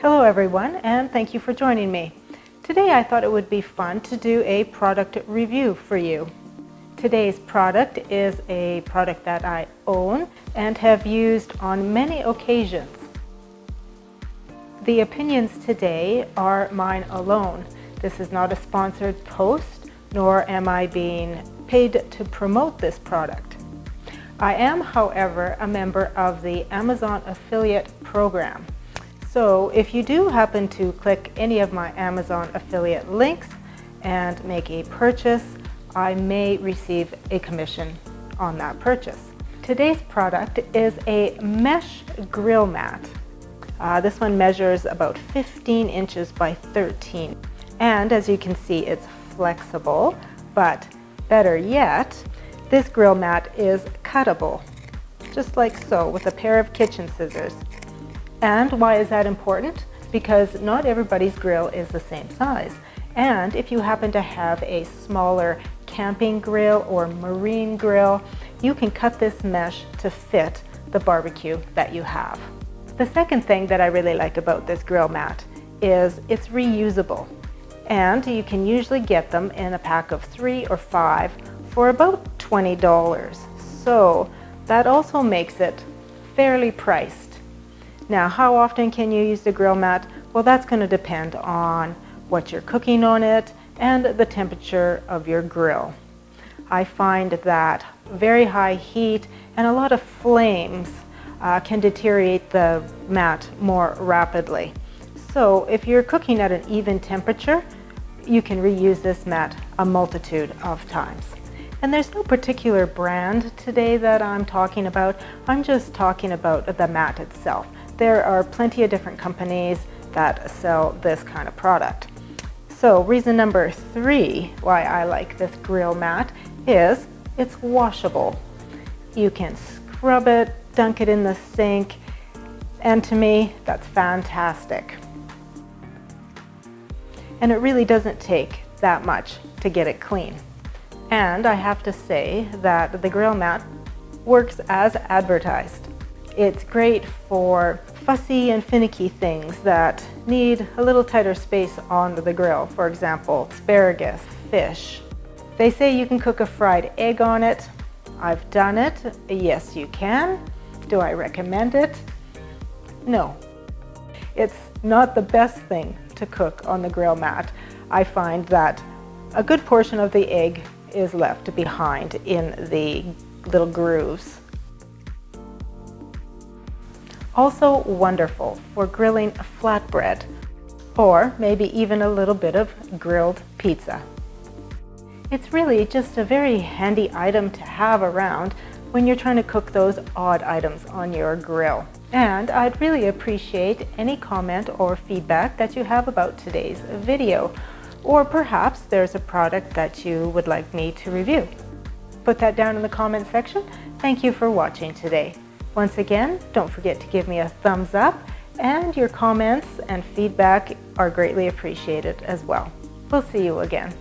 Hello everyone, and thank you for joining me. Today I thought it would be fun to do a product review for you. Today's product is a product that I own and have used on many occasions. The opinions today are mine alone. This is not a sponsored post, nor am I being paid to promote this product. I am, however, a member of the Amazon affiliate program. So if you do happen to click any of my Amazon affiliate links and make a purchase, I may receive a commission on that purchase. Today's product is a mesh grill mat. This one measures about 15 inches by 13. And as you can see, it's flexible, but better yet, this grill mat is cuttable, just like so, with a pair of kitchen scissors. And why is that important? Because not everybody's grill is the same size. And if you happen to have a smaller camping grill or marine grill, you can cut this mesh to fit the barbecue that you have. The second thing that I really like about this grill mat is it's reusable. And you can usually get them in a pack of 3 or 5 for about $20. So that also makes it fairly priced. Now, how often can you use the grill mat? Well, that's going to depend on what you're cooking on it and the temperature of your grill. I find that very high heat and a lot of flames can deteriorate the mat more rapidly. So if you're cooking at an even temperature, you can reuse this mat a multitude of times. And there's no particular brand today that I'm talking about. I'm just talking about the mat itself. There are plenty of different companies that sell this kind of product. So reason number 3 why I like this grill mat is it's washable. You can scrub it, dunk it in the sink, and to me, that's fantastic. And it really doesn't take that much to get it clean. And I have to say that the grill mat works as advertised. It's great for fussy and finicky things that need a little tighter space on the grill. For example, asparagus, fish. They say you can cook a fried egg on it. I've done it. Yes, you can. Do I recommend it? No. It's not the best thing to cook on the grill mat. I find that a good portion of the egg is left behind in the little grooves. Also wonderful for grilling flatbread or maybe even a little bit of grilled pizza. It's really just a very handy item to have around when you're trying to cook those odd items on your grill. And I'd really appreciate any comment or feedback that you have about today's video. Or perhaps there's a product that you would like me to review. Put that down in the comment section. Thank you for watching today. Once again, don't forget to give me a thumbs up, and your comments and feedback are greatly appreciated as well. We'll see you again.